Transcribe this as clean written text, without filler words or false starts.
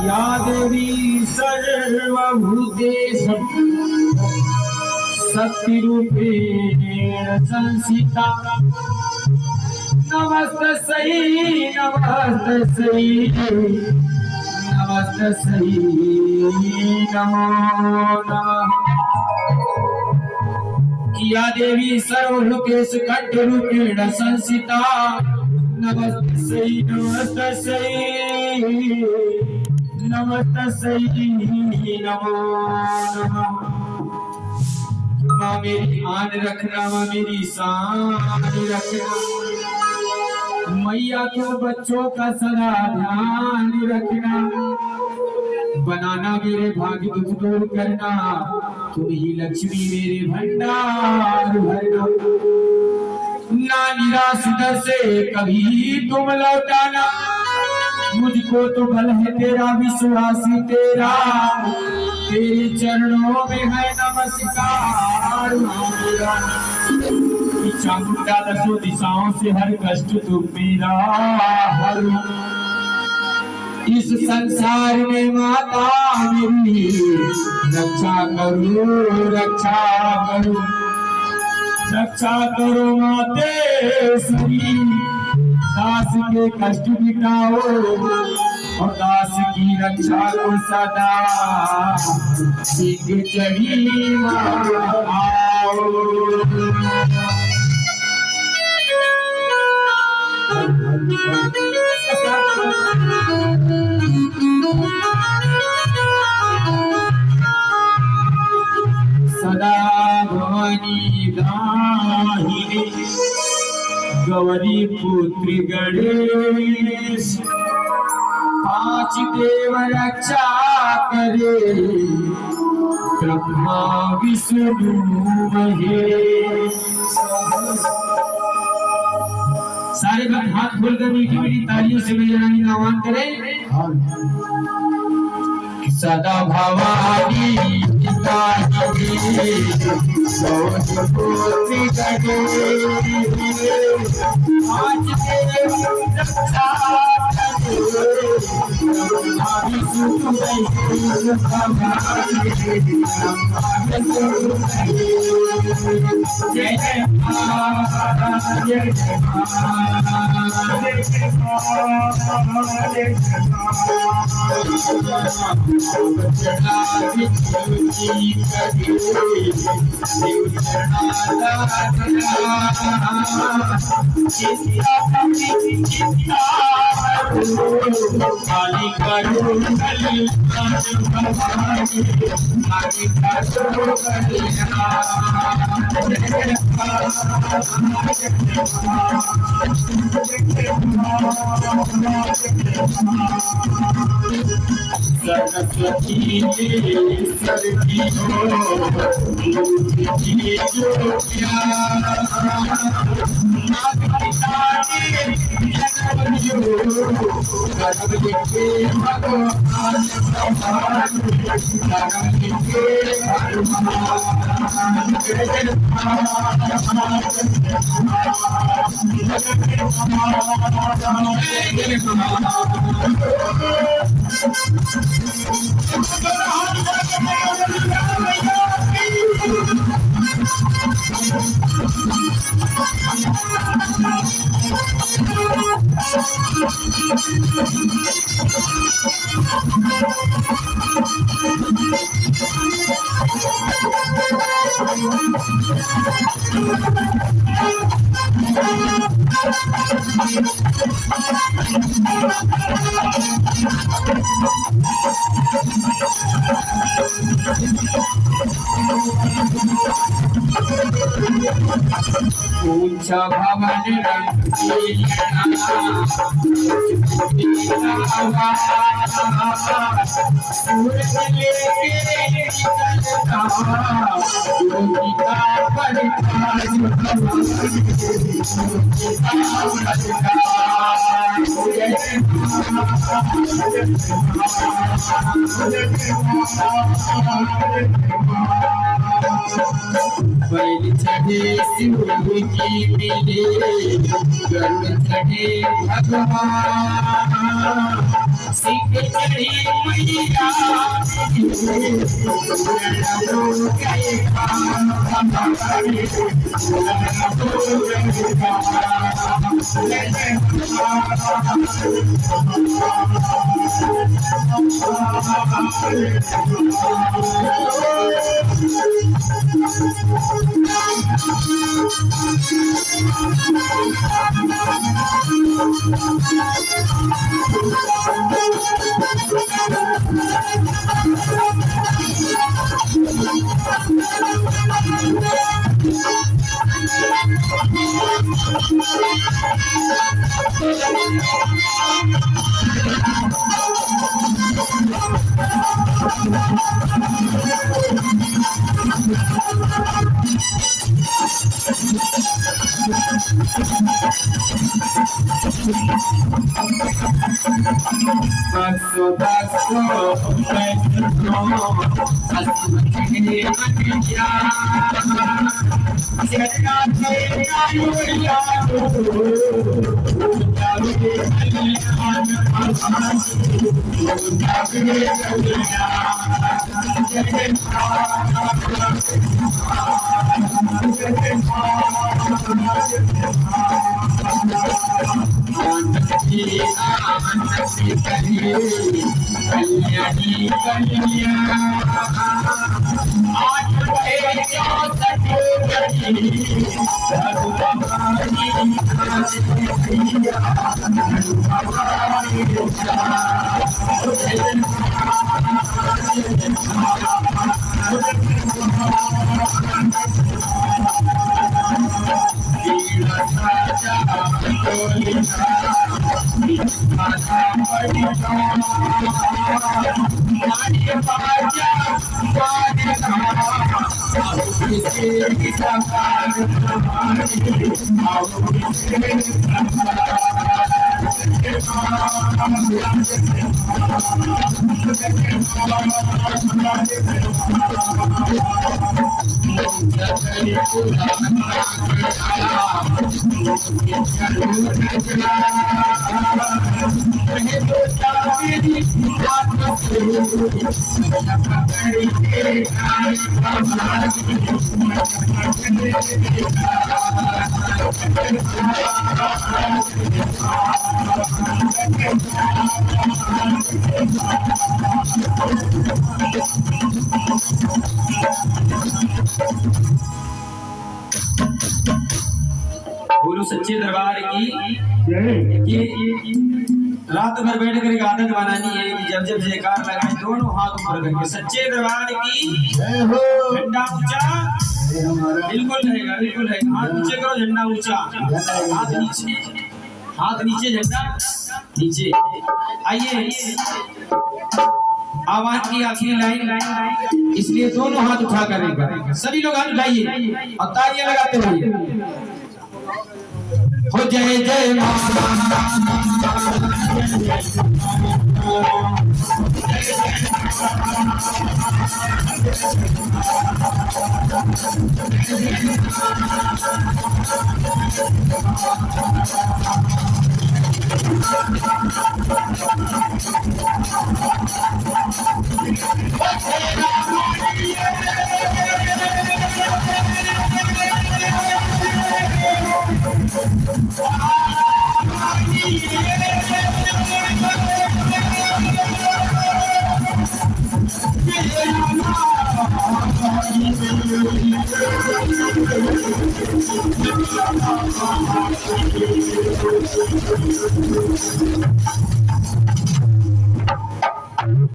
या देवी सर्वभूतेषु शक्तिरूपेण संस्थिता नमस्तस्यै नमस्तस्यै नमस्तस्यै नमो नमः। या देवी सर्वलोकेषु कंठरूपेण संस्थिता नमस्तस्यै नमस्तस्यै नमस्तस्यै नमो नमः। माँ मेरी आन रखना, माँ मेरी शान रखना, मैया के बच्चों का सदा ध्यान रखना, बनाना मेरे भाग्य दुख दूर करना, तुम ही लक्ष्मी मेरे भंडार भरना, ना निराश दर से कभी तुम लौटाना, मुझको तो बल है तेरा विश्वासी तेरा, तेरे चरणों में है नमस्कार मेरा। चामुंडा दसों दिशाओं से हर कष्ट तुम मेरा हरो, इस संसार में माता मेरी रक्षा करो रक्षा करो रक्षा करो माते सरी, दास के कष्ट मिटाओ और दास की रक्षा को सदा सिंह चढ़ी आओ। सदा भवानी दाहिनी गौरी पुत्र गणेश, पांच देव रक्षा करे ब्रह्मा विष्णु महेश। सारे लोग हाथ खोलकर मीठी मीठी तालियों से मैया रानी का आह्वान करें। सदा भवानी सरस्वती सरस्वती ऊंचा भवन बैल चढ़े शिव की मिले गरुड़ चढ़े भगवान सिंह चढ़ी मैया बोलो सच्चे दरबार की रात भर बैठ कर एक आदत बनानी है कि जब जब जयकार लगाए दोनों हाथ ऊपर करके सच्चे दरबार की झंडा ऊंचा बिल्कुल रहेगा हाथ नीचे करो झंडा ऊंचा हाथ नीचे झंडा नीचे। आइए आवाज की आखिरी लाइन इसलिए दोनों हाथ उठा करेगा सभी लोग हाथ उठाइए और तालियां लगाते हुए हो जय जय